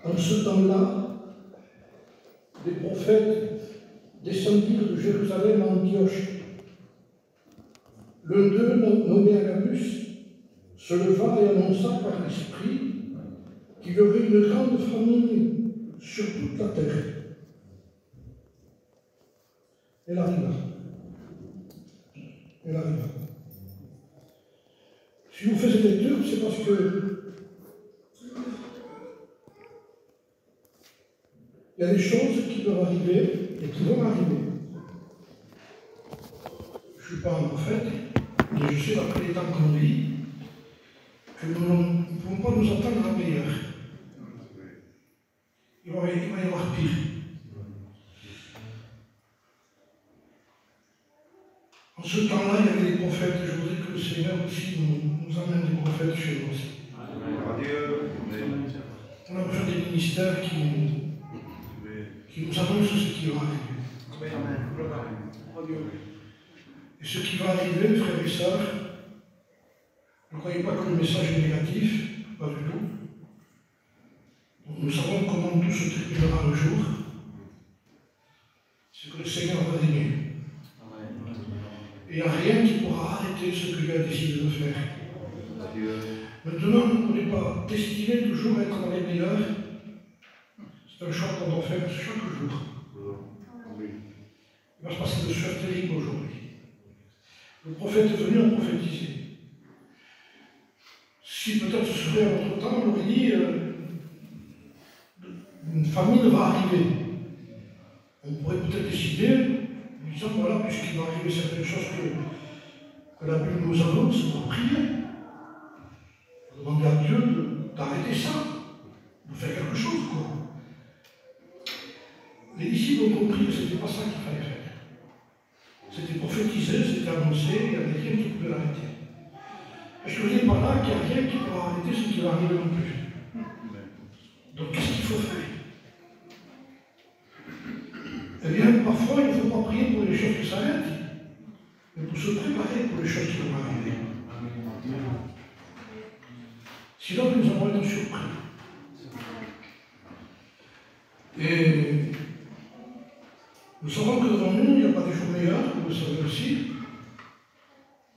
En ce temps-là, des prophètes descendirent de Jérusalem à Antioche. L'un d'eux, nommé Agabus, se leva et annonça par l'Esprit qu'il y aurait une grande famine sur toute la terre. Elle arriva. Elle arriva. Si vous faites cette lecture, c'est parce que il y a des choses qui peuvent arriver et qui vont arriver. Je ne suis pas un prophète, mais je sais, après les temps qu'on vit, que nous ne pouvons pas nous attendre à meilleur. Il va y avoir pire. En ce temps-là, il y avait des prophètes, et je voudrais que le Seigneur aussi nous amène des prophètes chez nous aussi. On a besoin des ministères qui nous annoncent ce qui va arriver. Et ce qui va arriver, frères et sœurs, ne croyez pas que le message est négatif, pas du tout. Nous savons comment tout se terminera un jour. C'est que le Seigneur va régner. Et il n'y a rien qui pourra arrêter ce qu'il a décidé de faire. Maintenant, on n'est pas destiné toujours à être dans les meilleurs. C'est un choix qu'on doit faire chaque jour. Il va se passer des choses terribles aujourd'hui. Le prophète est venu en prophétiser. Si peut-être ce serait à notre temps, on aurait dit une famine va arriver. On pourrait peut-être décider, en disant voilà, puisqu'il va arriver certaines choses que la Bible nous annonce, on va prier. On va demander à Dieu d'arrêter ça, de faire quelque chose, quoi. Les disciples ont compris que ce n'était pas ça qu'il fallait faire. C'était prophétisé, c'était annoncé, il n'y avait rien qui pouvait l'arrêter. Je ne dis pas là qu'il n'y a rien qui pourra arrêter ce qui va arriver non plus. Donc qu'est-ce qu'il faut faire? Eh bien, parfois, il ne faut pas prier pour les choses qui s'arrêtent, mais pour se préparer pour les choses qui vont arriver. Sinon, nous avons été surpris. Et nous savons que devant nous, il n'y a pas des jours meilleurs, vous le savez aussi.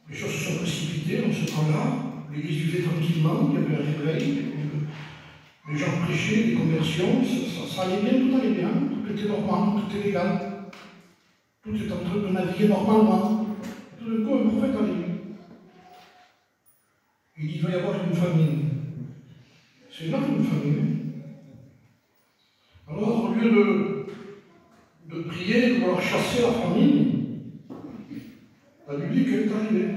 Les choses se sont précipitées en ce temps-là. L'Église vivait tranquillement, il y avait un réveil. Les gens prêchaient, des conversions, ça allait bien, tout allait bien, tout était normal, tout était légal. Tout était en train de naviguer normalement. Tout d'un coup, un prophète arrive. Il dit il va y avoir une famine. C'est énorme, une famine. Alors, au lieu de prier, de vouloir chasser la famine, la Bible dit qu'elle est arrivée.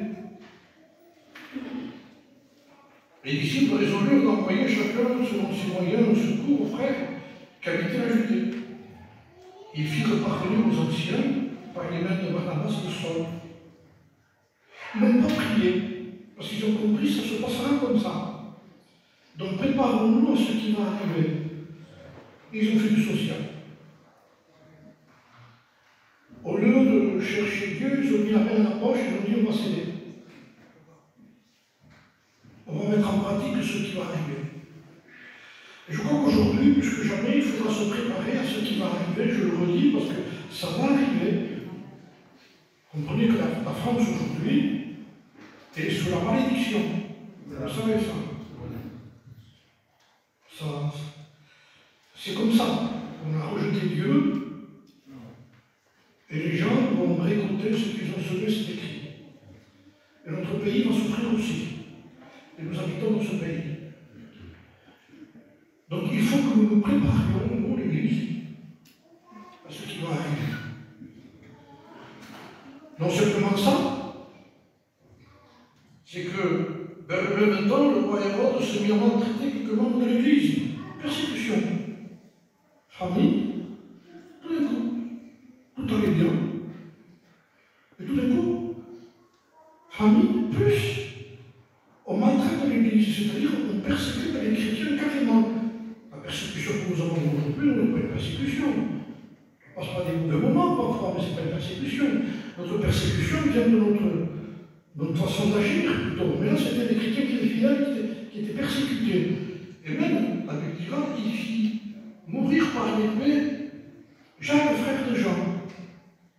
Les disciples résolurent d'envoyer chacun, selon ses moyens, un secours aux frères qui habitaient la Judée. Ils firent parvenir aux anciens, par les mains de Barnabas, le sol. Ils n'ont pas prié, parce qu'ils ont compris que ça se passera comme ça. Donc préparons-nous à ce qui va arriver. Ils ont fait du social. Au lieu de chercher Dieu, ils ont mis la main dans la poche et ils ont dit on va céder. On va mettre en pratique ce qui va arriver. Et je crois qu'aujourd'hui, plus que jamais, il faudra se préparer à ce qui va arriver, je le redis, parce que ça va arriver. Comprenez que la France aujourd'hui est sous la malédiction. Vous savez ça. C'est comme ça. On a rejeté Dieu. Et les gens vont récolter ce qu'ils ont semé, c'est écrit. Et notre pays va souffrir aussi. Et nous habitons dans ce pays. Donc il faut que nous nous préparions, nous, l'Église, à ce qui va arriver. Non seulement ça, c'est que vers le même temps, le roi Hérode se mit à maltraiter quelques membres de l'Église. Persécution. Famille. Tout d'un coup. Tout allait bien. Et tout d'un coup, famille, plus on maltraite l'Église, c'est-à-dire on persécute les chrétiens carrément. La persécution que nous avons aujourd'hui, on n'est pas une persécution. On ne passe pas des mauvais moments parfois, mais ce n'est pas une persécution. Notre persécution vient de notre façon d'agir plutôt. Mais là, c'était des chrétiens qui étaient fidèles, qui étaient persécutés. Et même, la Bible dira, mourir par une épée, Jacques, frère de Jean,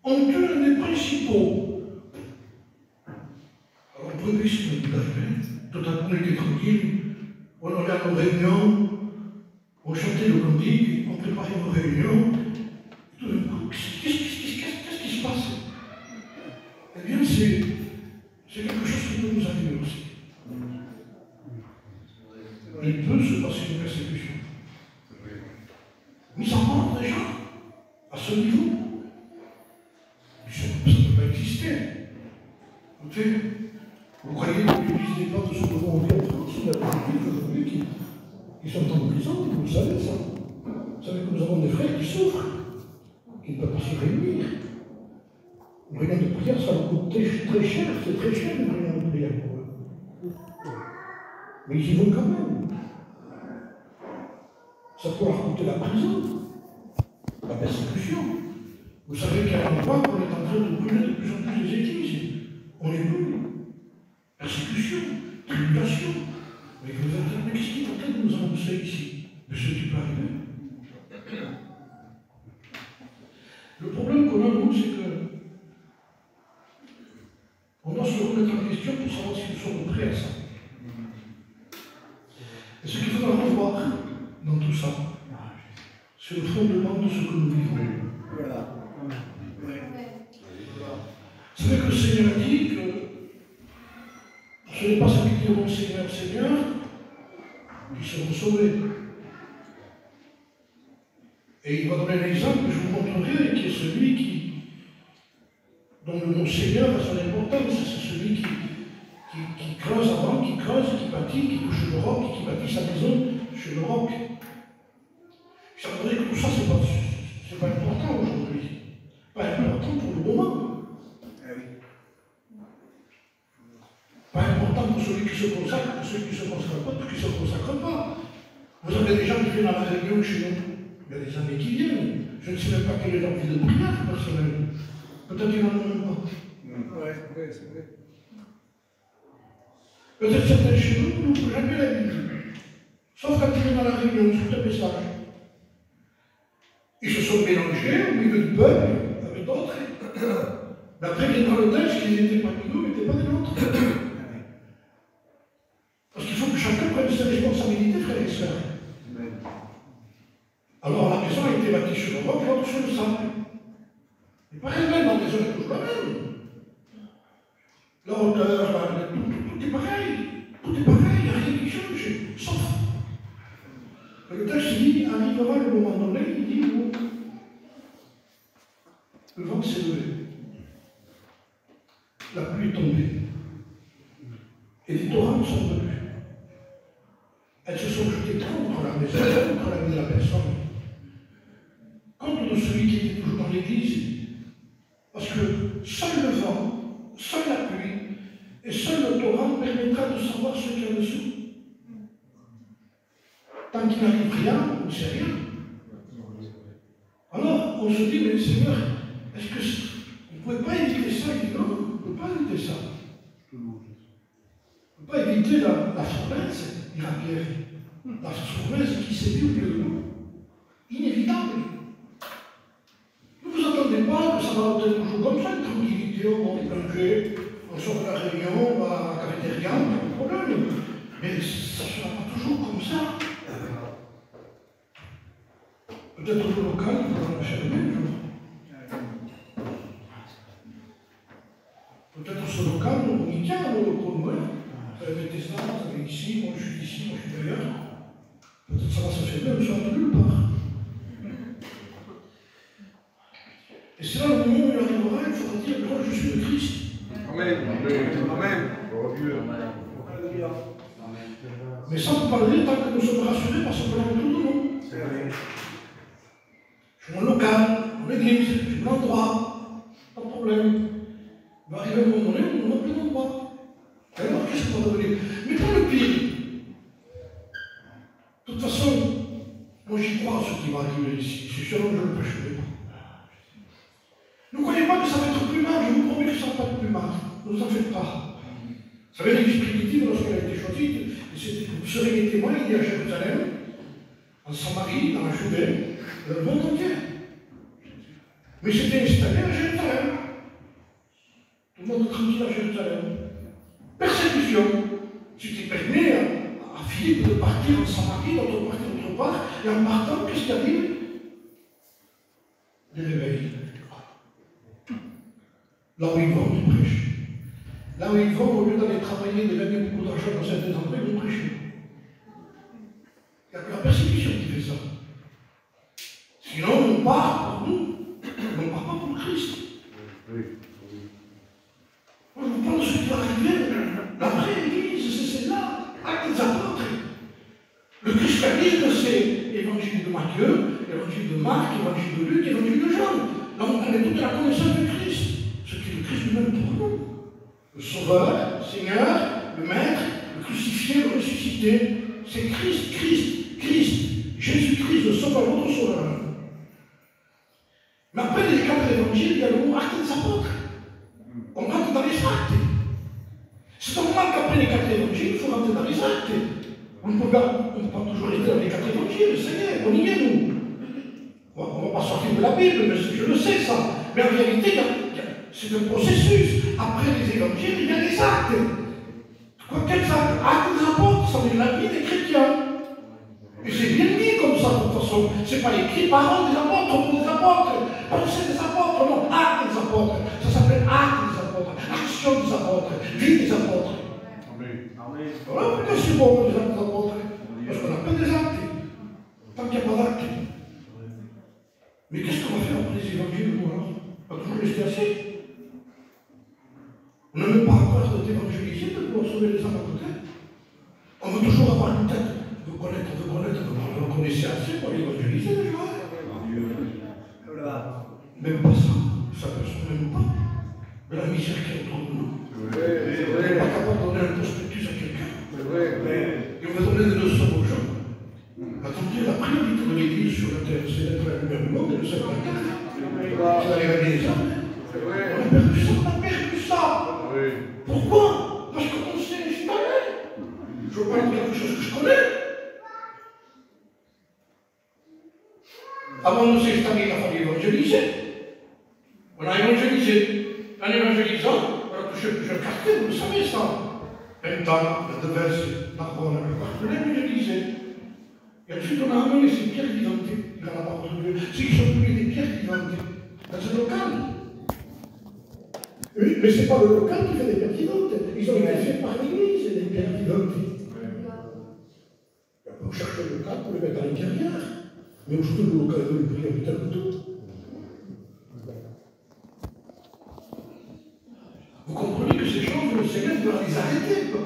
ont tué un des principaux. Alors, le premier signe d'arriver, tout à coup, on était tranquille, on allait à nos réunions, on chantait le cantique, on préparait nos réunions. Tout d'un coup, qu'est-ce qui se passe? Eh bien, c'est quelque chose qui peut nous arriver aussi. Il peut se passer une persécution. Mis en mort déjà, à ce niveau. Ça ne peut pas exister. En fait, vous croyez que l'Église n'est pas de ce que l'on vit en France, il y a des gens aujourd'hui qui sont en prison, vous le savez ça. Vous savez que nous avons des frères qui souffrent, qui ne peuvent pas se réunir. Une réunion de prière, ça leur coûte très cher, c'est très cher une réunion de prière pour eux. Mais ils y vont quand même. Ça peut leur coûter la prison, la persécution. Vous savez qu'à un endroit, on est en train de brûler de plus en plus les églises. On les brûle. Persécution, tribulation. Mais vous allez dire, mais qu'est-ce qui est en train de nous annoncer ici de ce qui peut arriver? Le problème qu'on a, nous, c'est que on doit se remettre en question pour savoir si nous sommes prêts à ça. Et ce qu'il faudra revoir dans tout ça, c'est le fondement de ce que nous vivons. Voilà. Vous savez que le Seigneur dit que ce n'est pas ceux qui diront Seigneur, Seigneur, qui seront sauvés. Et il va donner l'exemple que je vous montrerai, qui est celui dont le mot Seigneur a son importance. C'est celui qui creuse avant, qui creuse, qui bâtit, qui touche le roc, qui bâtit sa maison sur le roc. Ça voudrait que tout ça, c'est pas important aujourd'hui. Pas important pour le moment. Pas important pour celui qui se consacre, pour celui qui ne se consacre pas, pour qui ne se consacre pas. Vous avez des gens qui viennent à la réunion chez nous. Il y a des années qui viennent. Je ne sais même pas quelle est leur vie de prière personnelle. Peut-être qu'ils n'en ont même pas. Oui, c'est vrai. Peut-être certains chez nous n'ouvrent jamais la Bible. Sauf quand ils viennent à la réunion, sur un message. Ils se sont mélangés au milieu du peuple avec d'autres. Mais après, viendra le texte qu'ils n'étaient pas nous, n'étaient pas des nôtres. Parce qu'il faut que chacun prenne ses responsabilités, frères et sœurs. Alors la maison a été bâtie sur le roc, l'autre sur le sable. Et pareil, même la maison est toujours la même. La hauteur, tout est pareil. Tout est pareil, il n'y a rien qui change. Sauf. Le texte dit, arrivera le moment donné, il dit où le vent s'est levé. La pluie est tombée. Et les torrents sont venus. Elles se sont jetées contre la maison, contre la vie de la personne. Contre de celui qui était toujours dans l'église. Parce que seul le vent, seule la pluie et seul le torrent permettra de savoir ce qu'il y a dessous. Tant qu'il n'arrive rien, on ne sait rien. Alors, on se dit, mais Seigneur, est-ce que vous ne pouvez pas éviter ça? Il dit non, on ne peut pas éviter ça. On ne peut pas éviter la fournaise, dira Pierre. La fournaise qui s'est vue au milieu de nous. Inévitable. Ne vous attendez pas que ça va être toujours comme ça, une tranquillité, on va plonger, on sort de la réunion, on va à la cafétéria, pas de problème. Mais ça ne sera pas toujours comme ça. Peut-être au local, on va la chercher un jour. Peut-être ce local, on y tient, au moins. Vous avez des stars, vous avez ici, moi je suis ici, moi je suis d'ailleurs. Peut-être ça va se faire même, ça va de nulle part. Et c'est là le moment où il arrivera, il faudra dire, moi je suis le Christ. Amen. Amen. Mais ça vous parler tant que nous sommes rassurés par ce plan autour de nous. Je suis mon local, mon église, je suis mon endroit, pas de problème. Il va arriver un moment donné où on n'a plus d'endroit. Alors qu'est-ce qu'on va devenir? Mais pour le pire, de toute façon, moi j'y crois à ce qui va arriver ici. C'est sûr que je ne le prêcherai pas. Ne croyez pas que ça va être plus mal, je vous promets que ça ne va pas être plus mal. Ne vous en faites pas. Vous savez, l'Église primitive, lorsqu'elle a été choisie, vous serez mes témoins, il est à Jérusalem, en Samarie, dans la Judée, dans le monde entier. Mais c'était installé à Jérusalem. Tout le monde est tranquille à Jérusalem. Persécution. C'était permis à Philippe de partir en Samarie, d'autre partir d'autre part, et en partant, qu'est-ce qu'il arrive? Des réveils. Là où ils vont, ils prêchent. Là où ils vont, au lieu d'aller travailler, de gagner beaucoup d'argent dans certains endroits, ils vont prêcher. Il n'y a que la persécution qui fait ça. Sinon, on part pour nous, on ne part pas pour Christ. Moi, je vous parle de ce qui va arriver. La vraie Église, c'est celle-là, actes des apôtres. Le christianisme, c'est l'évangile de Matthieu, l'évangile de Marc, l'évangile de Luc, l'évangile de Jean. Là, on connaît toute la connaissance de Christ, ce qui est le Christ lui-même pour nous. Le Sauveur, le Seigneur, le Maître, le crucifié, le ressuscité. C'est Christ, Christ, Christ. Jésus-Christ, le Sauveur, notre Sauveur. Mais après les quatre évangiles, il y a le mot acte des apôtres. On rentre dans les actes. C'est normal qu'après les quatre évangiles, il faut rentrer dans les actes. On ne peut pas toujours rester dans les quatre évangiles, ça y est, on y est, nous. On ne va pas sortir de la Bible, mais je le sais, ça. Mais en réalité, c'est un processus. Après les évangiles, il y a les actes. Quels actes? Actes des apôtres, ça veut dire la vie des chrétiens. Et c'est bien dit comme ça, de toute façon. C'est pas écrit parole des apôtres ou des apôtres. Pensée des apôtres, non, actes des apôtres. Ça s'appelle actes des apôtres, action des apôtres, vie des apôtres. Amen. Voilà pourquoi c'est bon les actes des apôtres. Parce qu'on appelle des actes. Tant qu'il n'y a pas d'actes. Mais qu'est-ce qu'on va faire après les évangiles, nous alors? On va toujours rester assis. On n'a même pas encore d'évangéliser, de pouvoir sauver les âmes à côté. On veut toujours avoir une tête. On veut connaître. Vous connaissez assez pour l'évangéliser déjà. Même pas ça. Ça ne se même pas. De la misère qui est autour de nous. On n'est pas capable de donner un prospectus à quelqu'un. Et on va donner des leçons aux gens. Attendez, la priorité de l'Église sur la terre, c'est d'être la lumière du monde et le salut de la terre. C'est d'aller gagner les âmes. On a perdu ça. Pourquoi? Parce qu'on s'est installé. Je veux parler de quelque chose que je connais. Avant de s'installer, il a fallu évangéliser. On a évangélisé. En évangélisant, on a touché plusieurs quartiers, vous le savez ça. Penta, la Devesse, Narbonne, on a évangélisé. Et ensuite, on a amené ces pierres vivantes dans la parole de Dieu. Ceux qui sont venus des pierres vivantes dans un local. Oui, mais ce n'est pas le local qui fait des pierres vivantes. Ils ont été faits par l'Église, des pierres vivantes. On cherche le local pour les mettre à l'intérieur. Mais aujourd'hui, le local est devenu prioritaire de tout. Vous comprenez que ces choses, le Seigneur doit les arrêter. Il ne peut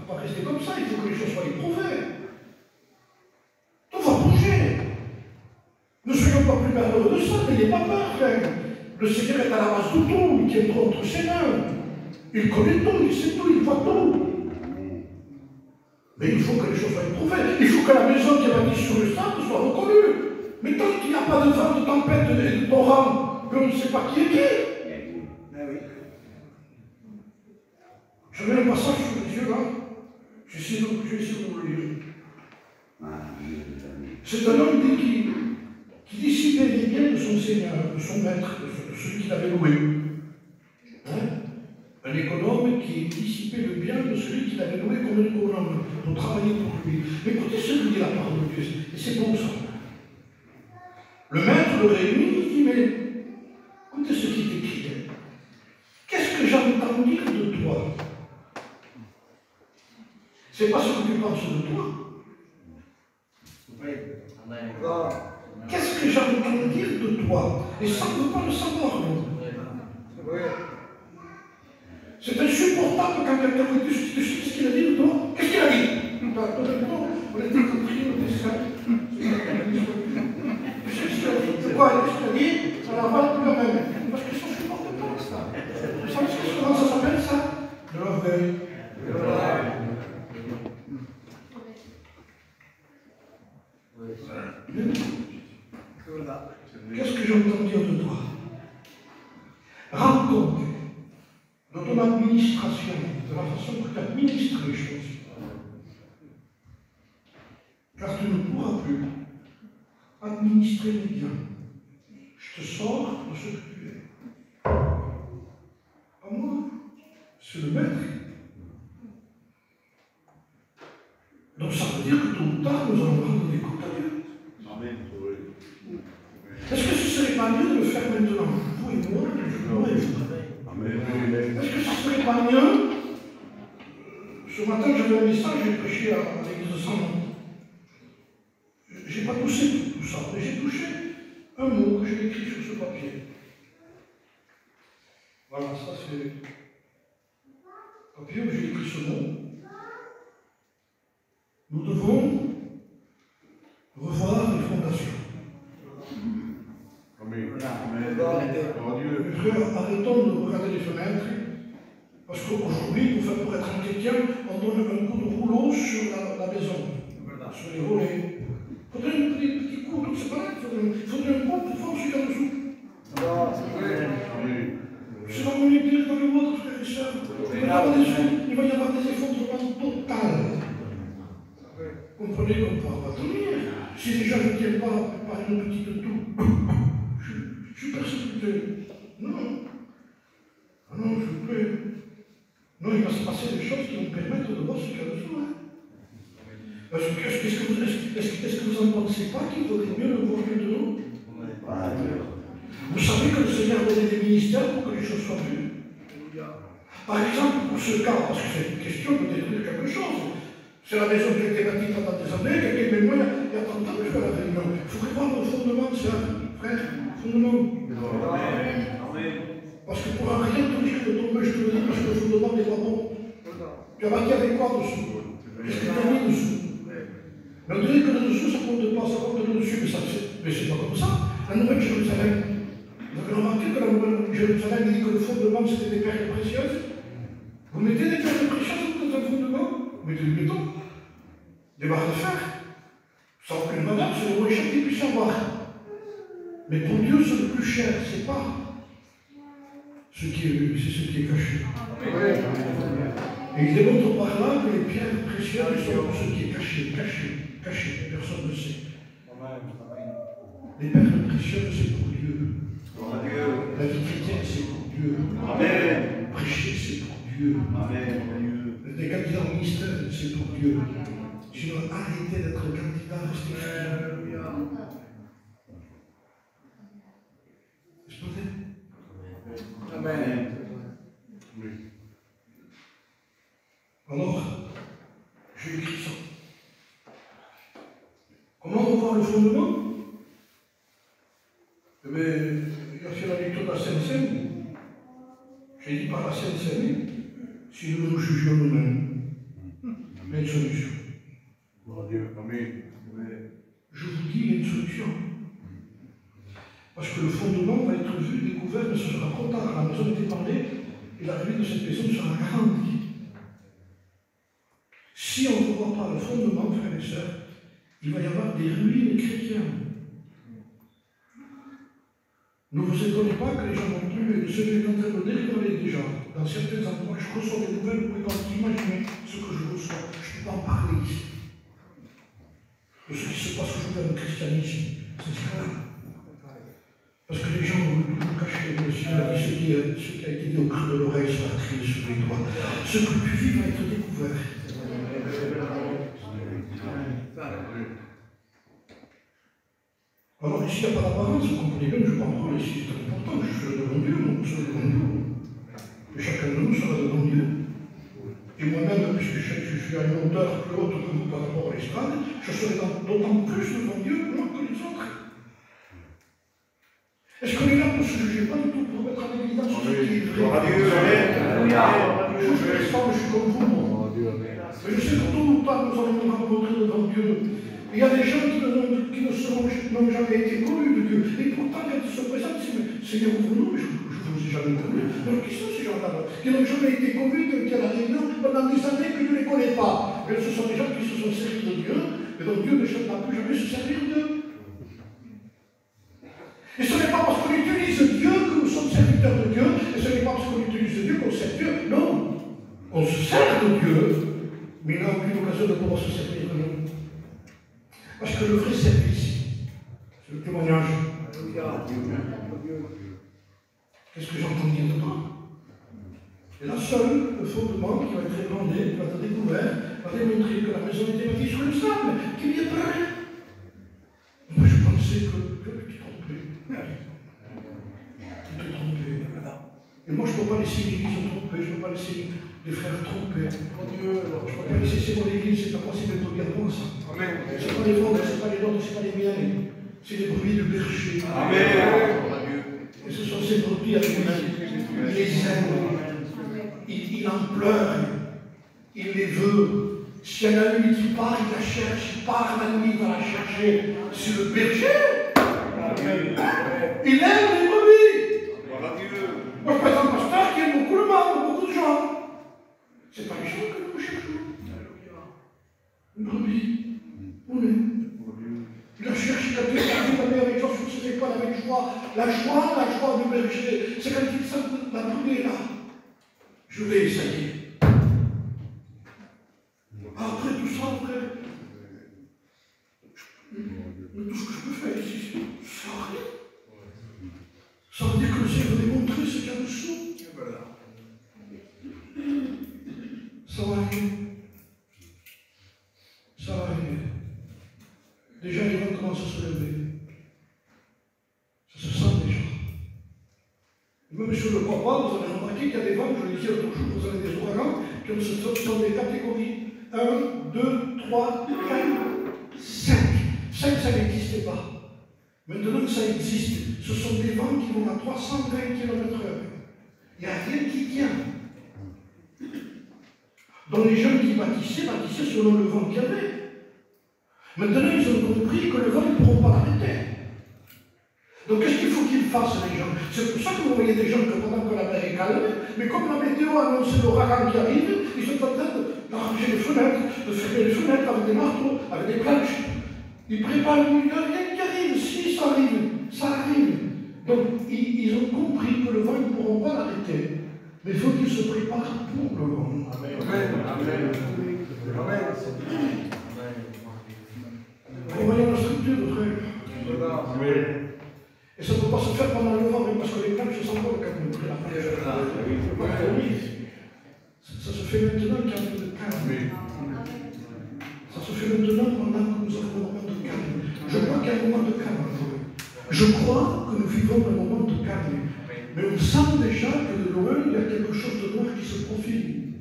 pas rester comme ça. Il faut que les choses soient éprouvées. Tout va bouger. Ne soyons pas plus malheureux de ça, n'ayez pas peur, frère. Le Seigneur est à la base de tout. Il tient tout entre ses mains. Il connaît tout, il sait tout, il voit tout. Mais il faut que les choses soient éprouvées. Il faut que la maison qui est bâtie sur le sable soit reconnue. Mais tant qu'il n'y a pas de vent, de tempête et de torrent, on ne sait pas qui est qui. Je mets un passage sur les yeux là. J'essaie de vous le lire. C'est un homme qui dissipait les biens de son Seigneur, de son maître, de celui qui l'avait loué. Un économe qui dissipait le bien de celui qui l'avait loué comme un économe, pour travailler pour lui. Mais écoutez ce que dit la parole de Dieu, et c'est bon ça. Le maître le réunit, il dit, mais écoutez ce qui est écrit. Qu'est-ce que j'entends dire de toi? C'est pas ce que tu penses de toi. Qu'est-ce que j'entends dire de toi? Et ça, on ne peut pas le savoir, nous. C'est insupportable quand quelqu'un vous dit ce qu'il a dit de toi. Qu'est-ce qu'il a dit? On était compris, on était ça. C'est quoi? Qu'est-ce qu'il a dit? Ça n'a pas le même. Parce que ça ne supporte pas ça. Vous savez comment ça s'appelle ça? De l'orgueil. Qu'est-ce que j'entends dire de toi? Rends compte de ton administration, de la façon que tu administres les choses. Car tu ne pourras plus administrer les biens. Je te sors de ce que tu es. Pas moi, c'est le maître. Donc ça veut dire que tôt ou tard, nous allons rendre des comptes à Dieu. Amen. Est-ce que ce ne serait pas mieux de le faire maintenant? Vous et moi, moi et vous. Amen. Est-ce que ce ne serait pas mieux? Ce matin, j'avais un message, j'ai prêché à l'église de Saint-Nom. Je n'ai pas touché tout ça, mais j'ai touché un mot que j'ai écrit sur ce papier. Voilà, ça c'est le papier où j'ai écrit ce mot. Nous devons revoir les fondations. Amen. Mes frères, arrêtons de regarder les fenêtres, parce qu'aujourd'hui, pour être un chrétien, on donne un coup de rouleau sur la maison, sur les volets. Il faudrait un petit coup, c'est pas là, il faudrait un coup pour force jusqu'à dessous. C'est dans mon église, dans le monde, frères et sœurs. Il va y avoir des effondrements totaux. Comprenez qu'on ne pourra pas tenir. Si déjà je ne tiens pas par une petite toux, je suis persécuté. Non. Ah non, s'il vous plaît. Non, il va se passer des choses qui vont permettre de voir ce qu'il y a dessous. Est-ce que vous n'en pensez pas qu'il vaudrait mieux le voir mieux de nous? Vous savez que le Seigneur a donné des ministères pour que les choses soient vues. Par exemple, pour ce cas, parce que c'est une question de détruire quelque chose. C'est la maison qui a été bâtie pendant des années, quelqu'un met moi il y a 30 ans, je fais la réunion. Il faudrait voir le fondement, c'est un frère, fondement. Parce que pour un rien te dire de tomber, je te le dis, parce que le fondement n'est pas bon. Tu as bâti avec quoi dessous? Qu'est-ce que tu as mis dessous? Mais on dirait que le dessous, ça compte pas, ça compte le dessus, mais c'est pas comme ça. La Nouvelle Jérusalem, vous avez remarqué que la Nouvelle Jérusalem dit que le fondement c'était des perles précieuses. Vous mettez des perles précieuses dans un fondement? Vous mettez du béton, des barres de fer. Ça n'a aucune valeur, c'est le moins cher qu'il puisse avoir. Mais pour Dieu, c'est le plus cher, c'est pas ce qui est vu, c'est ce qui est caché. Et il démontre par là que les pierres précieuses sont pour ce qui est caché, personne ne sait. Les perles précieuses, c'est pour Dieu. La vie chrétienne, c'est pour Dieu. Prêcher, c'est pour Dieu. Les candidats au ministère, c'est pour Dieu. Je dois arrêter d'être candidat, rester fidèle. Amen. Alors, j'ai écrit ça. Comment revoir le fondement? Eh bien, il a fait la lecture de la Sainte Seine. J'ai dit par la Sainte Seine, si nous nous jugions nous-mêmes, il y a une solution. Je vous dis, il y a une solution. Parce que le fondement va être vu, découvert, mais ce sera trop tard. La maison était parlée, et la ruine de cette maison sera garantie. Si on ne voit pas le fondement, frères et sœurs, il va y avoir des ruines chrétiennes. Ne vous étonnez pas que les gens non plus, et ceux qui sont en train de décoller déjà, dans certains endroits, je reçois des nouvelles, vous pouvez pas imaginer ce que je reçois. Je ne peux pas en parler ici. De ce qui se passe aujourd'hui dans le christianisme. C'est ça. Parce que les gens veulent toujours cacher le ciel, ce qui a été dit au creux de l'oreille sera crié sur les doigts. Ce que tu vis va être découvert. Alors ici, il n'y a pas d'apparence, vous comprenez bien, je ne parle pas ici, c'est très important, je suis devant Dieu, nous sommes devant Dieu. Et chacun de nous sera devant Dieu. Et moi-même, puisque je suis à une hauteur plus haute que vous par rapport à l'estrade, je serai d'autant plus devant Dieu que les autres. Est-ce qu'on est là pour se juger? Pas du tout, pour mettre en évidence ce qui est vrai. Je suis comme vous. Mais je sais que tôt ou tard, nous allons nous rencontrer devant Dieu. Il y a des gens qui n'ont jamais été connus de Dieu. Et pourtant, quand ils se présentent, Seigneur, ouvre-nous, mais je ne vous ai jamais connu. Alors, qui sont ces gens-là? Qui n'ont jamais été connus qu'il y a la réunion pendant des années que Dieu ne les connaît pas. Mais ce sont des gens qui se sont servis de Dieu, et donc Dieu ne n'a plus jamais se servir d'eux. Et ce n'est pas parce qu'on utilise Dieu que nous sommes serviteurs de Dieu, et ce n'est pas parce qu'on utilise Dieu qu'on sert Dieu. Non. On se sert de Dieu, mais il n'a aucune occasion de pouvoir se servir de nous. Parce que le vrai service, C'est le témoignage. Qu'est-ce que j'entends dire dedans? Et la seule, le fondement qui va être ébranlé, qui va être découvert, va démontrer que la maison était bâtie sur le sable, qu'il n'y a pas rien. Moi, je pensais que tu te trompais. Tu te trompais. Et moi, je ne peux pas laisser l'église se tromper, je ne peux pas laisser les frères tromper. Mon Dieu, je ne peux pas laisser, c'est mon église, c'est pas possible de dire bon ça. Amen. Ce n'est pas les vôtres, ce n'est pas les nôtres, ce n'est pas les miens. C'est les brebis du berger. Amen. Et ce sont ces brebis avec lui. Il les aime. Il en pleure. Il les veut. S'il y en a une qui part, il la cherche. Il part la nuit, il va la chercher. C'est le berger. Amen. Il aime les brebis. Moi, je présente un pasteur qui aime beaucoup le monde, beaucoup de gens. Ce n'est pas les gens que nous cherchons. Une brebis. On est. Il a cherché, il a fait avec joie sur ses épaules, avec joie. La joie du berger. C'est quand il sent la brebis là. Je vais essayer. Après tout ça, après, tout ce que je peux faire ici, ça n'a rien. Ça veut dire que le Seigneur veut démontrer ce qu'il y a dessous. Ça va arriver. Ça va arriver. Déjà, les vents commencent à se lever. Ça se sent déjà. Même si je ne le crois pas, vous avez remarqué qu'il y a des vents, je le disais l'autre jour, vous avez des ouragans qui sont des catégories 1, 2, 3, 4, 5. 5, ça n'existait pas. Maintenant que ça existe, ce sont des vents qui vont à 320 km/h. Il n'y a rien qui tient. Donc les gens qui bâtissaient selon le vent qu'il y avait. Maintenant, ils ont compris que le vent, ils ne pourront pas l'arrêter. Donc qu'est-ce qu'il faut qu'ils fassent, les gens? C'est pour ça que vous voyez des gens que pendant que la mer est calme, mais comme la météo annonce l'ouragan qui arrive, ils sont en train d'arranger les fenêtres, de fermer les fenêtres avec des marteaux, avec des planches. Ils préparent il n'y a rien qui arrive. Si ça arrive, ça arrive. Donc ils ont compris que le vent, ils ne pourront pas l'arrêter. Mais il faut qu'ils se préparent pour le vent. Amen. Amen. Amen. Amen. Vous voyez la structure, frère. Amen. Et ça ne peut pas se faire pendant le vent, même parce que les planches sont encore le calme. Ça se fait maintenant qu'il y a un peu de calme. Ça se fait maintenant pendant que nous avons un moment de calme. Je crois qu'il y a un moment de calme. Je crois que nous vivons un moment de calme. Mais on sent déjà que de loin, il y a quelque chose de noir qui se profile.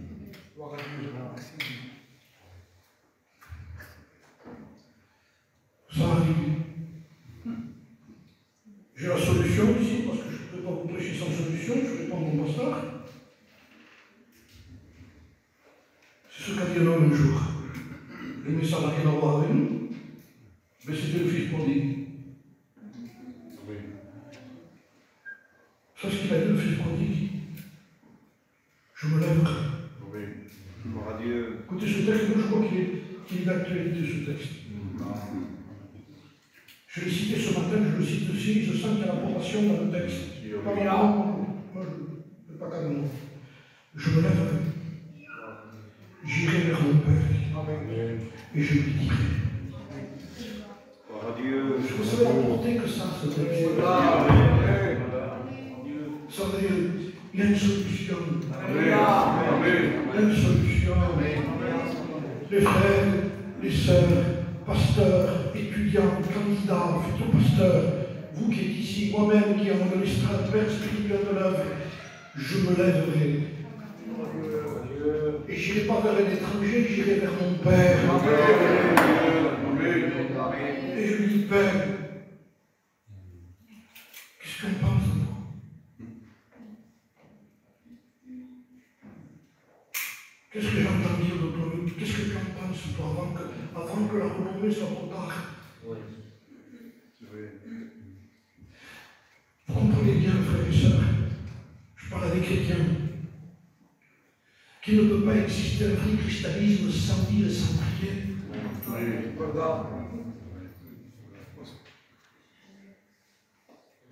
Ça arrive. J'ai la solution ici, parce que je ne peux pas vous prêcher sans solution, je réponds à mon pasteur. C'est ce qu'a dit un homme un jour. Mais ça n'a rien à voir avec nous. Mais c'était le fils prodigue. C'est ce qu'il a dit, le fils prodigue. Je me lèverai. Écoutez ce texte, moi je crois qu'il est d'actualité, ce texte. Je l'ai cité ce matin, je le cite aussi, je sens qu'il y a l'approbation dans le texte. Pas moi, je ne fais pas qu'à moi. Je me lèverai. J'irai vers mon Père. Et je lui dirai. Je vous savez la portée que ça, ce texte. Ça veut dire, il y a une solution. Il y a une solution. Les frères, les sœurs, pasteurs, étudiants, candidats, futurs pasteurs, vous qui êtes ici, moi-même qui avons de l'estrade, Père spirituel de l'œuvre, je me lèverai. Et je n'irai pas vers un étranger, j'irai vers mon Père. Et je lui dis, Père, qu'est-ce qu'on pense de moi? Qu'est-ce que j'entends dire de toi? Qu'est-ce que tu en penses, toi, avant que la renommée soit trop tard? Vous comprenez bien, frères et sœurs, je parle à des chrétiens, qu'il ne peut pas exister un vrai christianisme sans dire et sans prier.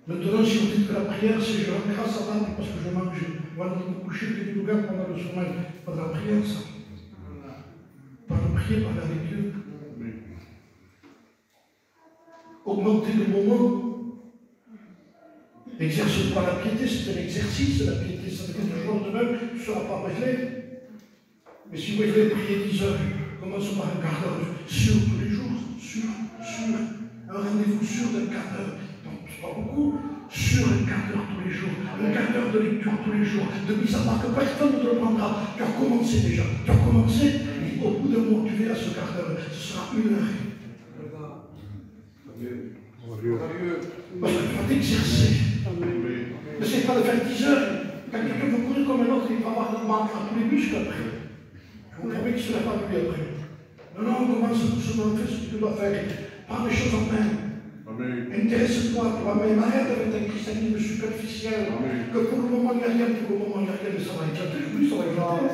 Maintenant, si vous dites que la prière, c'est je rends grâce à l'âme parce que je mange, avant de me coucher, que du lugar pendant le sommeil, pas de la prière, ça. Pas de prier, parler avec Dieu. augmenter le moment. Exerce-toi la piété, c'est un exercice, la piété, ça veut dire que le jour de même, tu ne seras pas réglé. Mais si vous voulez prier 10 heures, commence par un quart d'heure, sûr tous les jours, sûr, un rendez-vous sûr d'un quart d'heure. Donc, c'est pas beaucoup, sûr un quart d'heure tous les jours, un quart d'heure de lecture tous les jours, de mise à part que personne ne te le prendra. Tu as commencé déjà, tu as commencé, et au bout d'un mois, tu verras ce quart d'heure, ce sera 1 heure. Parce que tu vas t'exercer. Mais c'est pas de faire 10 heures. Quand quelqu'un veut courir comme un autre, il va avoir le manque à tous les muscles après. Vous comprenez qu'il ne se lève pas de lui après. Non, on commence doucement, fais ce que tu dois faire. Prends les choses en main. Intéresse-toi à toi-même. Arrête avec un christianisme superficiel. Amen. Que pour le moment, il n'y a rien, pour le moment, il n'y a rien, mais ça va éclater. Oui, ça va éclater.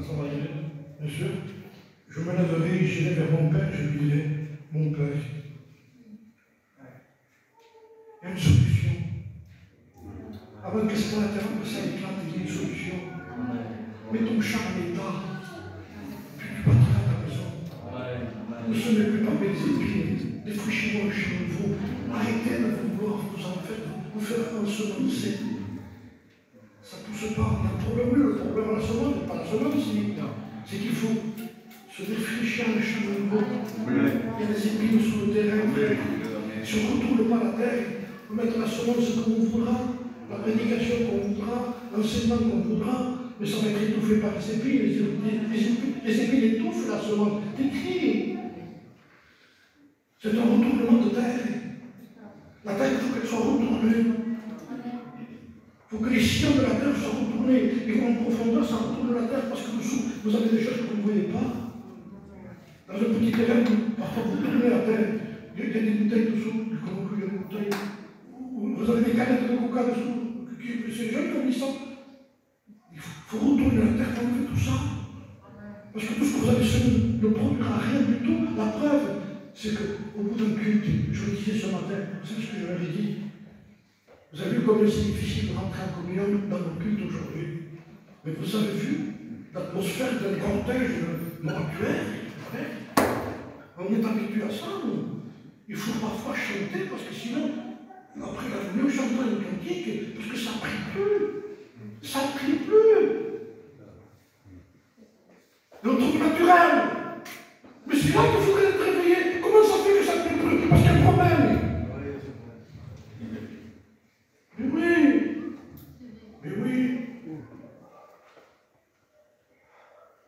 Ça va éclater. Bien sûr. Je me lèverai et j'irai vers mon Père, je lui dirai, mon Père. Il y a une solution. Avant que ça éclate, il y a une solution. Mets ton char en état, puis tu partiras à ta maison. Ne semez plus par mes épines, défrichez-moi chez vous. Arrêtez de vouloir vous faire ensemencer. Ça ne pousse pas. Il y a un problème, le problème à la semence, n'est pas la semence, c'est qu'il faut se défricher un champ nouveau. Il y a des épines sur le terrain. Si on ne retourne pas la terre, on mettre la semence comme on voudra, la prédication qu'on voudra, l'enseignement qu'on voudra, mais ça va être étouffé par les épines. Les épines étouffent la semence. T'écris. C'est un retournement de terre. La terre, il faut qu'elle soit retournée. Il faut que les sillons de la terre soient retournés. Et en profondeur, ça retourne la terre parce que dessous, vous avez des choses que vous ne voyez pas. Dans un petit terrain, parfois vous tournez la terre. Il y a des bouteilles dessous, comment il y a des bouteilles. Vous avez des canettes de coca dessous. C'est joli comme ils sont. Il faut retourner la terre pour enlever tout ça. Parce que tout ce que vous avez semé ne produira rien du tout. La preuve, c'est qu'au bout d'un culte, je le disais ce matin, c'est ce que je l'avais dit. Vous avez vu combien c'est difficile de rentrer en communion dans nos cultes aujourd'hui. Mais vous avez vu l'atmosphère d'un cortège mortuaire. On est habitué à ça, nous. Il faut parfois chanter parce que sinon, après la communion, chantons une cantique parce que ça ne prie plus. Ça ne prie plus. On trouve naturel. Mais c'est là qu'il faudrait être réveillé. Comment ça fait que ça ne prie plus? Parce qu'il y a un problème. Mais oui. Mais oui.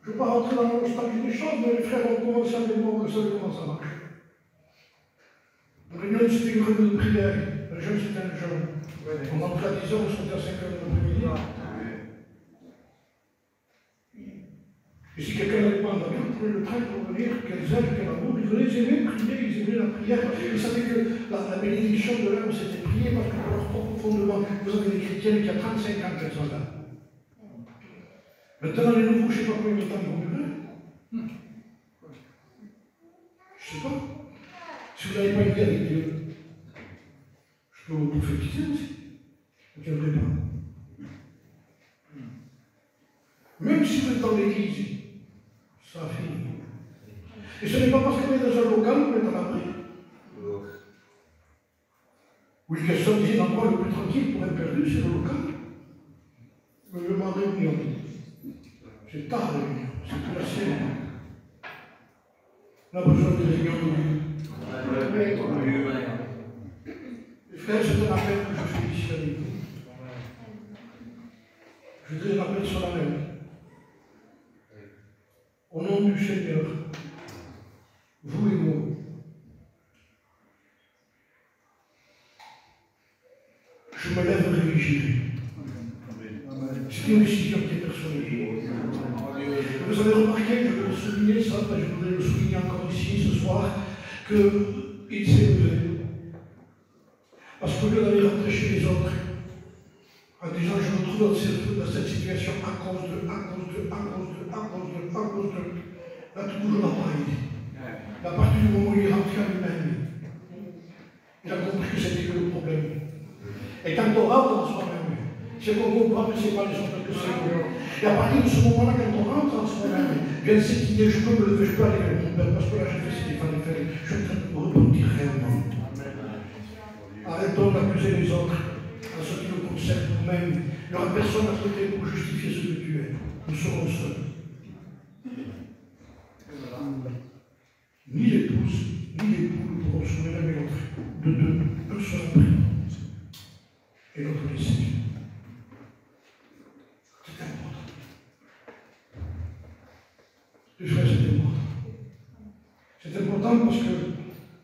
Je ne veux pas rentrer dans le statut des choses, mais les frères ont commencé à me voir, vous savez comment ça marche. Une réunion, c'était une réunion de prière. Un jeune, c'était un jeune. On rentrait à 10 h, on sortait à 5 h de l'après-midi. Et si quelqu'un n'avait pas entendu, on prenait le train pour venir, quels aiment, quel amour, ils aimaient prier, ils aimaient la prière. Ils savaient que la bénédiction de l'âme, c'était prier parce que pour leur propre fondement, vous avez des chrétiens qui a 35 ans qu'elles sont là. Maintenant, les nouveaux, je ne sais pas combien de temps ils vont durer. Je ne sais pas. Si vous n'avez pas une vie avec Dieu, je peux vous prophétiser aussi. Vous ne tiendrez pas. Même si vous êtes dans l'église, ça finit. Et ce n'est pas parce qu'on est dans un local qu'on est à l'abri. Oui, quelqu'un dit l'endroit le plus tranquille pour être perdu, c'est le local. Mais je m'en réunion. C'est ta réunion, c'est tout la scène. On a besoin de réunions de Dieu. Les frères, c'est un appel que je fais ici avec vous. Je voudrais un appel solennel. Au nom du Seigneur, vous et moi, je me lèverai et j'irai. C'est une décision qui est personnelle. Vous avez remarqué, je veux le souligner, ça, je voudrais le souligner encore ici ce soir, qu'il s'est levé. Parce qu'au lieu d'aller rentrer chez les autres, en disant je me trouve dans cette situation à cause de, là toujours n'a pas aidé. À partir du moment où il est rentré à lui-même, il a compris que c'était que le problème. Et quand on rentre en soi-même, c'est qu'on comprend que ce n'est pas les autres que c'est. Et à partir de ce moment-là, quand on rentre en soi-même, vient cette idée, je peux me lever, je peux aller vers mon Père, parce que là j'ai fait ce qu'il fallait faire, je suis en train de me repentir réellement. d'accuser les autres en ce qui nous concerne nous-mêmes. Il n'y aura personne à côté pour justifier ce que tu es. Nous serons seuls. Ni l'épouse, ni l'époux ne pourront sauver l'un et l'autre. De deux, un sera pris. Et l'autre laissé. C'est important. Les frères, c'est important. C'est important parce que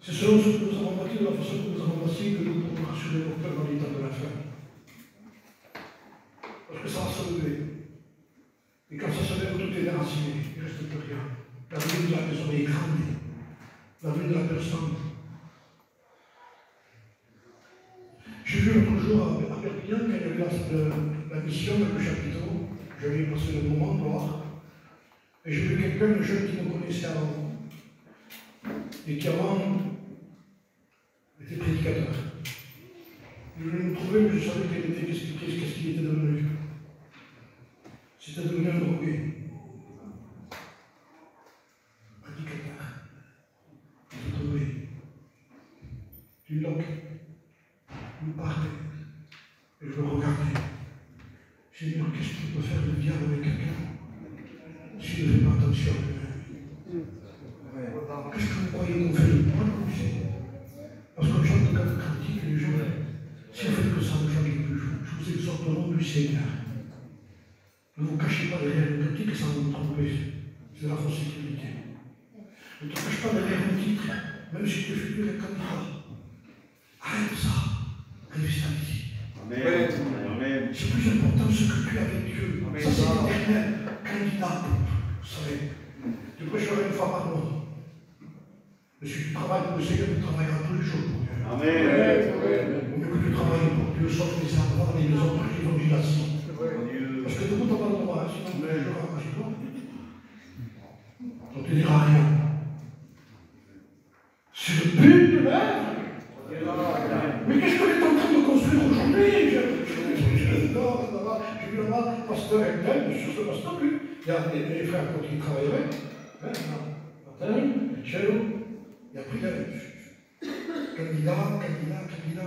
c'est selon ce que nous avons bâti, de la façon que nous avons bâti, que nous pouvons rassurer nos cœurs dans l'état de la fin. Parce que ça va se lever. Et quand ça se lève, tout est déraciné. Il ne reste plus rien. La vie de la personne est écrasée. La vie de la personne. J'ai vu l'autre jour à Perpignan, quand il y avait la mission avec le chapiteau, je lui ai passé le moment dehors, et j'ai vu quelqu'un, un jeune qui me connaissait avant, et qui avant était prédicateur. Je voulais me trouver, mais je savais qu'est-ce qu'il était devenu. C'était devenu un drogué. Prédicateur. Il est tombé. Du loc. Il me parlait. Et je le regardais. J'ai dit, qu'est-ce qu'il peut faire le diable avec quelqu'un s'il ne fait pas attention à lui-même? Qu'est-ce que vous croyez qu'on fait de moi? Parce qu'on chante quand on critique les gens. Si vous faites que ça, ne changez plus. Je vous exhorte au nom du Seigneur. Ne vous cachez pas derrière une critique sans vous tromper. C'est la fausse sécurité. Ne te cache pas derrière un titre, même si tu es futur et candidat. Arrête ça. Réussis ici. Amen. C'est plus important ce que tu as avec Dieu. Amen. Ça, c'est l'éternel candidat. Vous savez, tu prêcheras une fois par mois. Mais si tu travailles pour le Seigneur, tu travailleras tous les jours pour Dieu. Amen. Au mieux que tu travailles pour Dieu, sauf les savoirs et les autres évangélisations. Parce que de vous, tu n'as pas le droit, sinon tu prêcheras à chez toi. On ne te dira rien. C'est le but de l'œuvre. Mais qu'est-ce que tu es en train de construire aujourd'hui? J'ai vu là-bas, pasteur Hector, sur ce pasteur, lui, il y a des frères qui travaillaient, Martin, Michel, et après il y a candidat,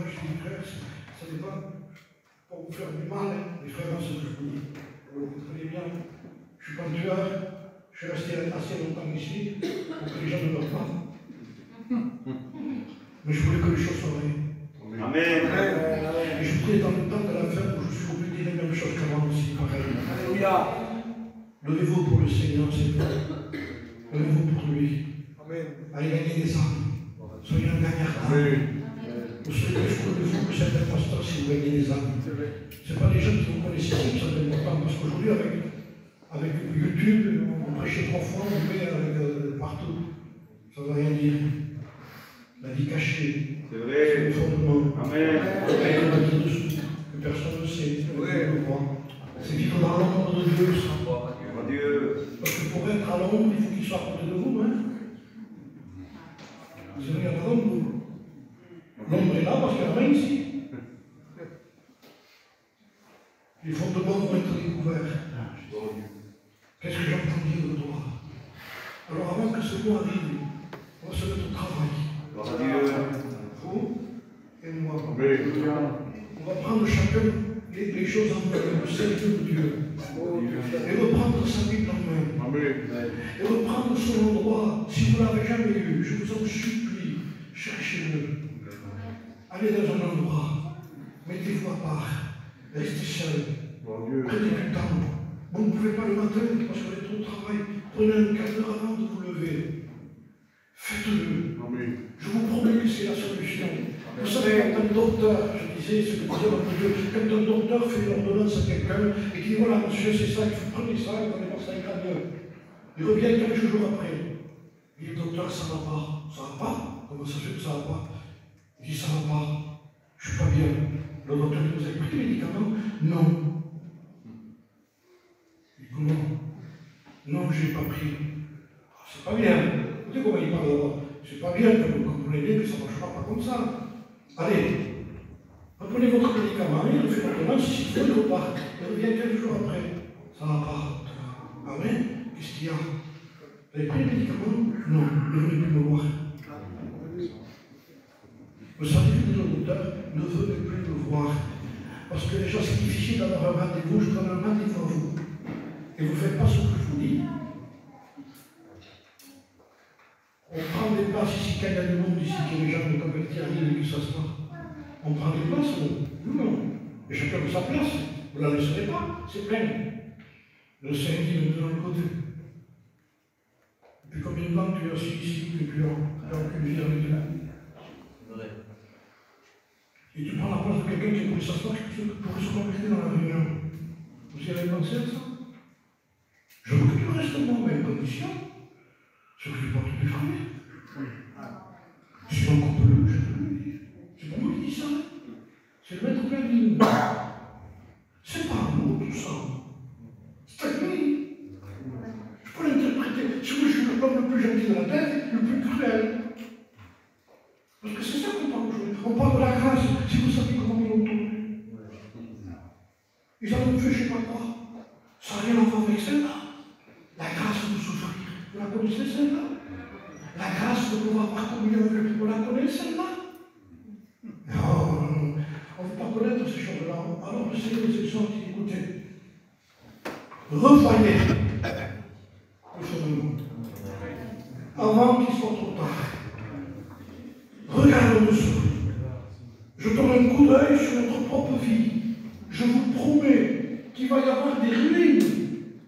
je dis frère, ça dépend, pour vous faire du mal, les frères, c'est ce que je vous dis. Vous comprenez bien, je ne suis pas un tueur, je suis resté assez longtemps ici, pour que les gens ne meurent pas. Mais je voulais que les choses soient vraies. Amen. Et je prie dans le temps de la fin où je suis obligé de dire les mêmes choses qu'avant aussi, pareil. Alléluia. Levez-vous pour le Seigneur, Seigneur. Levez-vous pour lui. Amen. Allez gagner des âmes. Soyez un gagnant. Vous serez plus que vous, que certains pasteurs, si vous gagnez des âmes. Ce n'est pas les gens qui vous connaissent ici qui sont importants. Parce qu'aujourd'hui, avec YouTube, on prêche 3 fois, on met partout. Ça ne veut rien dire. La vie cachée. C'est vrai. C'est le fondement. Amen. Que personne ne sait. C'est vivre dans l'ombre de Dieu, ça. Parce que pour être à l'ombre, il faut qu'il soit à côté de vous. Hein. Sinon, il n'y a pas d'ombre. L'ombre est là parce qu'il n'y a rien ici. Les fondements vont être découverts. Qu'est-ce que j'entends dire de toi? Alors, avant que ce mot arrive, on va se mettre au travail. Vous et moi. On va prendre chacun les choses en main, le Seigneur de Dieu. Et reprendre sa Bible en main. Et reprendre son endroit. Si vous ne l'avez jamais eu, je vous en supplie, cherchez-le. Allez dans un endroit. Mettez-vous à part. Restez seul. Prenez du temps. Vous ne pouvez pas le matin parce que vous êtes au travail. Prenez un quart d'heure avant de vous lever. Faites-le. Je vous promets que c'est la solution. Vous savez, quand un docteur, je disais ce que disait notre Dieu, quand un docteur fait une ordonnance à quelqu'un et qu'il dit voilà, monsieur, c'est ça, il faut prendre ça, il faut aller voir ça avec la mieux. Il revient quelques jours après. Il dit docteur, ça ne va pas. Ça ne va pas? Comment ça fait que ça ne va pas? Il dit ça ne va pas. Je ne suis pas bien. Le docteur dit vous avez pris les médicaments? Non. Il dit comment? Non, je n'ai pas pris. C'est pas bien. Écoutez comment il parle là-bas. C'est pas bien, vous comprenez bien que ça ne marchera pas comme ça. Allez, reprenez votre médicament, il fait l'ordonnance, si vous ne repart, il revient quelques jours après. Ça va pas. Amen. Qu'est-ce qu'il y a? Vous avez pris le médicament? Non, il ne venait plus me voir. Vous savez que les auditeurs ne veulent plus me voir. Parce que déjà, c'est difficile d'avoir un rendez-vous. Je donne un rendez-vous à vous. Et vous ne faites pas ce que je vous dis. On prend des places ici, quand il y a du monde ici, que les gens de convertis arrivent et que ça se passe. On prend des places, nous non. Et chacun de sa place. Vous ne la laisserez pas, c'est plein. Le samedi, maintenant, le côté. Depuis combien de temps tu es assis ici, depuis aucune vie avec toi? Et tu prends la place de quelqu'un qui pourrait s'asseoir pour se convertir dans la réunion. Vous y avez pensé à ça? Je veux que tu restes moi, mais à condition, c'est que je porte du fruit. Sinon, qu'on peut le dire. C'est pas moi qui dis ça. C'est le maître Verline. C'est pas moi tout ça. C'est à lui. Je peux l'interpréter. Si moi je suis l'homme le plus gentil de la terre, le plus cruel. Parce que c'est ça qu'on parle aujourd'hui. On parle de la grâce. Si vous savez comment ils l'ont entendu. Ils ont fait je ne sais pas quoi. Ça n'a rien à voir avec celle-là. La grâce de souffrir. Vous la connaissez celle-là? La grâce de pouvoir avoir communion avec lui. Vous la connaissez celle-là? Non, on ne veut pas connaître ces choses-là. Alors le Seigneur nous exhorte, écoutez. Revoyez le chemin avant qu'il soit trop tard. Regardez en dessous. Je donne un coup d'œil sur notre propre vie. Je vous promets qu'il va y avoir des ruines.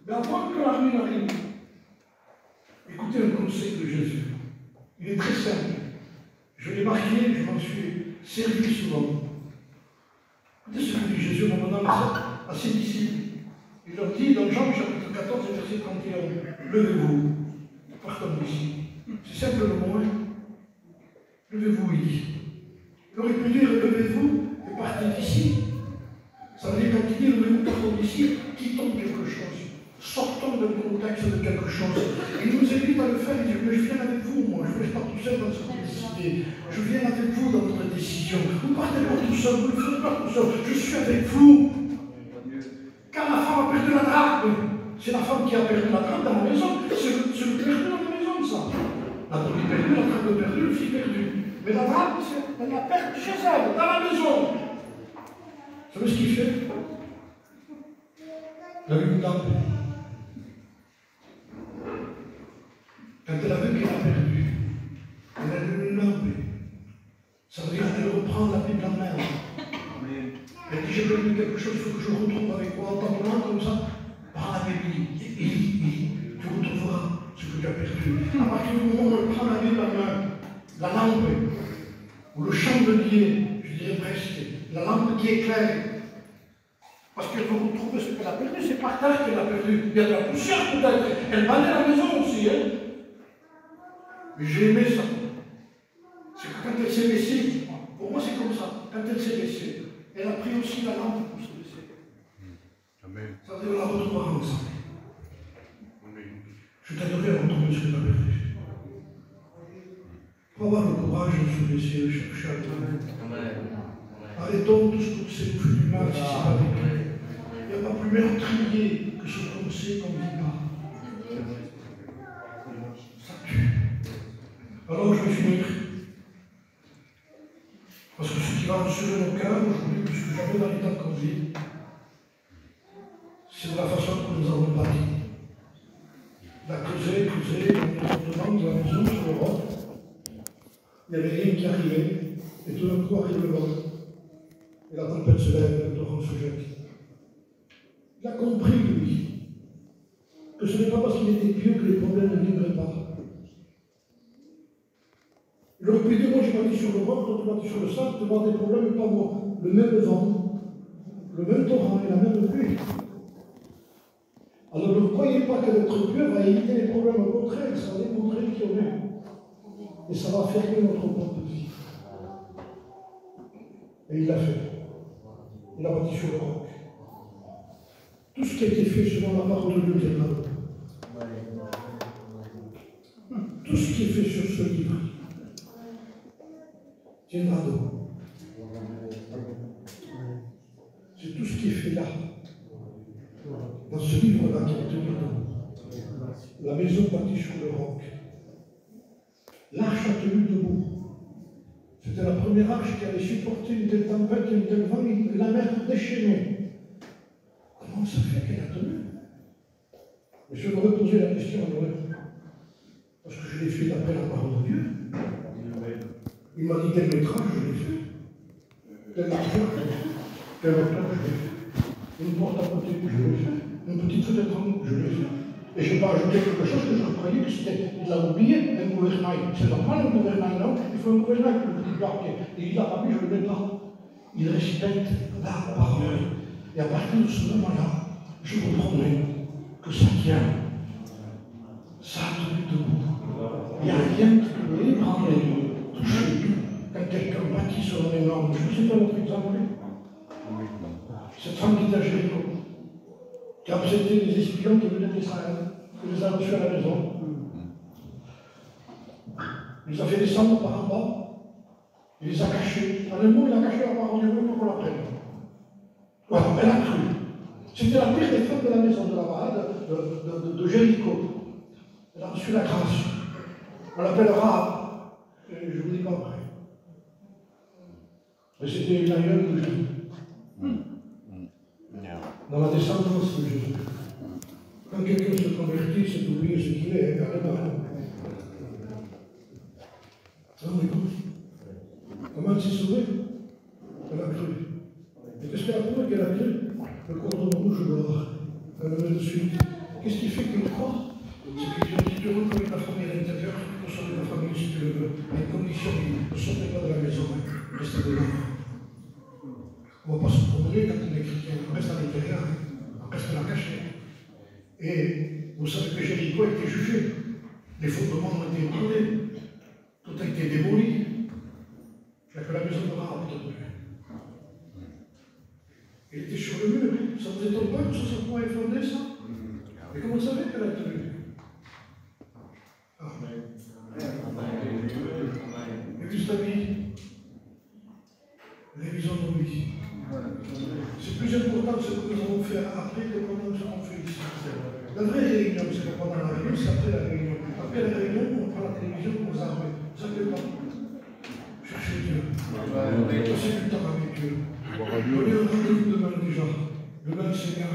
Mais avant que la ruine arrive, écoutez un conseil de Jésus. Il est très simple. Je l'ai marqué, je m'en suis servi souvent. Écoutez ce que dit Jésus au moment à ses disciples. Il leur dit dans Jean chapitre 14, verset 31, levez-vous, partons d'ici. C'est simple le mot. Levez-vous, il dit. Il aurait pu dire levez-vous et partez d'ici. Ça veut dire quand il dit levez-vous, partons d'ici, quittons quelque chose. Sortons d'un contexte de quelque chose. Il nous invite à le faire. Il dit mais je viens avec vous, moi. Je ne vais pas tout seul dans ce que vous décidez. Je viens avec vous dans votre décision. Vous ne partez pas tout seul, vous ne faites pas tout seul. Je suis avec vous. Quand la femme a perdu la trappe, c'est la femme qui a perdu la trappe dans la maison. C'est le perdu dans la maison, ça. La brebis perdue, la trappe perdue, le fils perdu. Mais la trappe, elle l'a perdue chez elle, dans la maison. Vous savez ce qu'il fait? Il a eu une lampe. Quand elle a vu qu'elle a perdu, elle a eu une lampe. Ça veut dire qu'elle reprend la Bible en main. Elle dit, j'ai perdu quelque chose, il faut que je retrouve avec moi, en parlant comme ça, par la Bible. Et tu retrouveras ce que tu as perdu. À partir du moment où on prend la Bible en main, la lampe, ou le chandelier, je dirais presque, la lampe qui éclaire, parce qu'elle veut retrouver ce qu'elle a perdu, c'est par terre qu'elle a perdu. Il y a de la poussière peut-être. Elle balaie la maison aussi, hein. Mais j'ai aimé ça. C'est que quand elle s'est baissée, pour moi c'est comme ça, quand elle s'est baissée, elle a pris aussi la lampe pour se baisser. Amen. Ça veut dire la retrouver ensemble. Je t'aiderai à retrouver ce que tu as perdu. Il faut avoir le courage de se baisser, de chercher à toi. Arrêtons tout ce que c'est nous fait du mal si c'est pas avec lui. Il n'y a pas plus meurtrier que ce qu'on sait qu'on ne vit pas. Ça tue. Alors je vais finir. Parce que ce qui va rassurer nos cœurs aujourd'hui, puisque jamais dans l'état qu'on vit, c'est de la façon que nous avons bâti. La creuser, on demande de la maison sur le roc. Il n'y avait rien qui arrivait, et tout d'un coup arrive le vent. Et la tempête se lève, et le torrent se jette. Il a compris, lui, que ce n'est pas parce qu'il était pieux que les problèmes ne viendraient pas. Il aurait pu dire, moi j'ai bâti sur le roc, toi tu bâtis sur le sable, tu vas des problèmes, pas moi. Le même vent, le même torrent et la même pluie. Alors ne croyez pas que notre Dieu va éviter les problèmes, au contraire, ça va démontrer qui on est. Et ça va fermer notre propre vie. Et il l'a fait. Il a bâti sur le roc. Tout ce qui a été fait selon la parole de Dieu viendra. Tout ce qui est fait sur ce livre tiendra d'eau. C'est tout ce qui est fait là. Dans ce livre-là qui va tenir d'eau. La maison bâtie sur le roc. L'arche a tenu debout. C'était la première arche qui avait supporté une telle tempête, une telle vent, et la mer déchaînée. Comment ça fait qu'elle a tenu? Mais je m'aurais posé la question à Noël. Parce que je l'ai fait d'après la parole de Dieu. Il m'a dit quel métrage, je l'ai fait. Quel métrage, je l'ai fait. Quel hauteur, je l'ai fait. Une porte à côté, je l'ai fait. Une petite fenêtre en haut, je l'ai fait. Et je n'ai pas ajouté quelque chose que je croyais que c'était. Il l'a oublié, un gouvernail. C'est normal, un gouvernail, non? Il faut un gouvernail pour le petit parquet. Et il l'a pas mis, je ne le mets pas. Il respecte la parole. Et à partir de ce moment-là, je vous promets que ça tient. Ça a tenu debout. Il n'y a rien qui peut ébranler, toucher. Quand quelqu'un bâtit sur un énorme, je ne sais pas votre exemple. Cette femme qui est à Jéricho, qui a accepté les espions qui venaient d'Israël, qui les a reçus à la maison. Il les a fait descendre par en bas, il les a cachés. En un mot, il a caché la parole de Dieu pour qu'on la prenne. Voilà, elle a cru. C'était la pire des femmes de la maison de la de Jéricho. Elle a reçu la grâce. On l'appellera, je vous dis pas après. Mais c'était une aïeule de Jésus. Dans la descendance de Jésus. Quand quelqu'un se convertit, c'est oublier ce qu'il est, carrément. Non, écoute. Comment elle s'est sauvée? Elle a cru. Et qu'est-ce qu'elle a prouvé qu'elle a cru? Le cordon rouge dehors. Elle le met dessus. Qu'est-ce qui fait qu'elle croit? C'est que si tu reconnais ta famille à l'intérieur, tu peux sauver ta famille si tu le veux. Mais les conditions, ne sortez pas de la maison, restez dedans. On ne va pas se promener quand on est chrétien, on reste à l'intérieur, on reste la cachée. Et vous savez que Jéricho a été jugé. Les fondements ont été ébranlés. Tout a été démoli. Il n'y a que la maison de Rahab qui a tenu. Il était sur le mur. Ça ne vous étonne pas que ça soit pas effondré, ça? Et comment vous savez qu'elle a tenu? Et puis, révisons nos vies. C'est plus important ce que nous avons fait après que pendant ce qu'on fait ici. La vraie réunion, c'est pas pendant la réunion, c'est après la réunion. Après la réunion, on prend la télévision pour nous armer. Vous savez pas? Cherchez Dieu. Passez du temps avec Dieu. Prenez un rendez-vous demain déjà. Demain, Seigneur,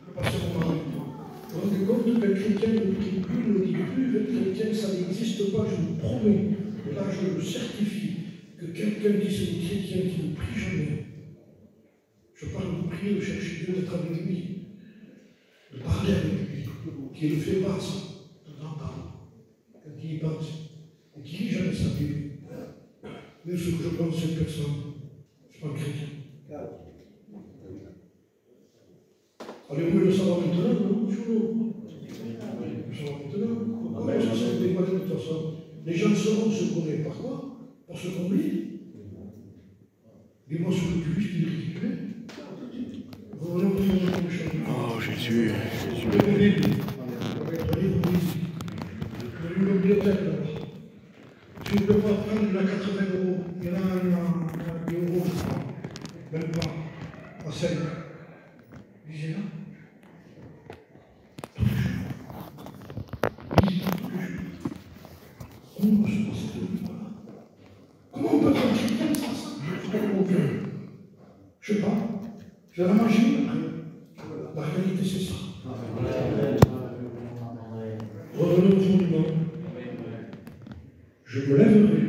je passe mon moment avec toi. Vous vous rendez compte que le chrétien ne prie plus, ne dit plus, le chrétien, ça n'existe pas, je vous promets. Et là, je le certifie, que quelqu'un qui se dit chrétien, qui ne prie jamais. Je parle de prier, de chercher Dieu, d'être avec lui, de parler avec lui, qui le fait pas ça, de temps en temps, quand il y pense, et qui lit jamais sa Bible. Mais ce que je pense, cette personne, je ne suis pas chrétien. Allez, vous le savoir maintenant, non? Je le savoir maintenant. Comment ça se fait de toute façon? Les gens sauront ce qu'on est. Par quoi? Par ce qu'on lit. Dis-moi ce que tu lis, tu ridicules. Oh Jésus, Jésus. Le livre une bibliothèque là-bas. Tu ne peux pas prendre la 80 €. Il y en a un euro. Même pas. À 5. Lisez là. Tous les jours. Lisez tous les jours. Comment on peut se passer de livre-là? Comment on peut être chrétien sans ça? Je ne sais pas. C'est la magie. La réalité, c'est ça. Revenons au fondement. Je me lèverai.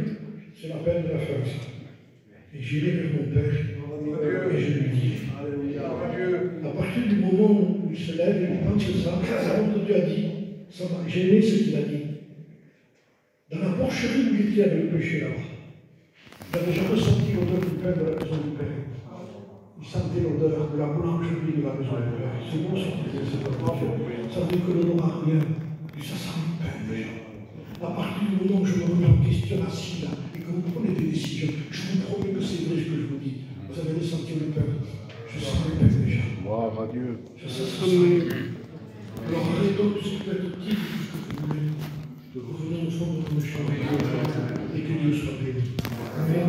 C'est la peine de la faire ça. Et j'irai vers mon Père. Et je lui dirai. À partir du moment où il se lève et il pense que ça, que Dieu a dit, ça va gêner ce qu'il a dit. Dans la porcherie où il était avec le péché là-bas, il avait déjà ressenti l'odeur du pain de la maison du Père. Il sentait l'odeur de la boulangerie de la maison du Père. C'est bon ce qu'il disait, c'est pas grave. Ça veut dire que l'odeur n'a rien. Et ça sent le pain déjà. À partir du moment où je me remets en question assis là, et que vous prenez des décisions, je vous promets que c'est vrai ce que je vous dis. Vous allez ressentir le pain. Je sens le pain déjà. Wow, mon Dieu. Je sens le pain. Alors arrêtons tout ce qui peut être dit, tout ce que vous voulez. Revenons au fond de nos chants. Et que Dieu soit béni. Amen.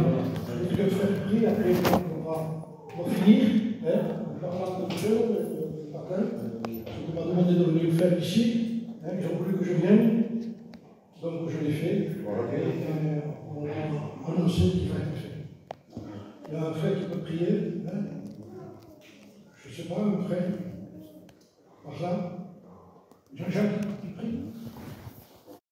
Je vais faire prier, après on va finir. On parlera de Dieu ce matin. Je m'a demandé de venir le faire ici. Ils ont voulu que je vienne. Donc je l'ai fait. Et on a annoncer qui va être fait. Il y a un frère qui peut prier, hein? Je ne sais pas, un frère, par là, Jean-Jacques, il prie.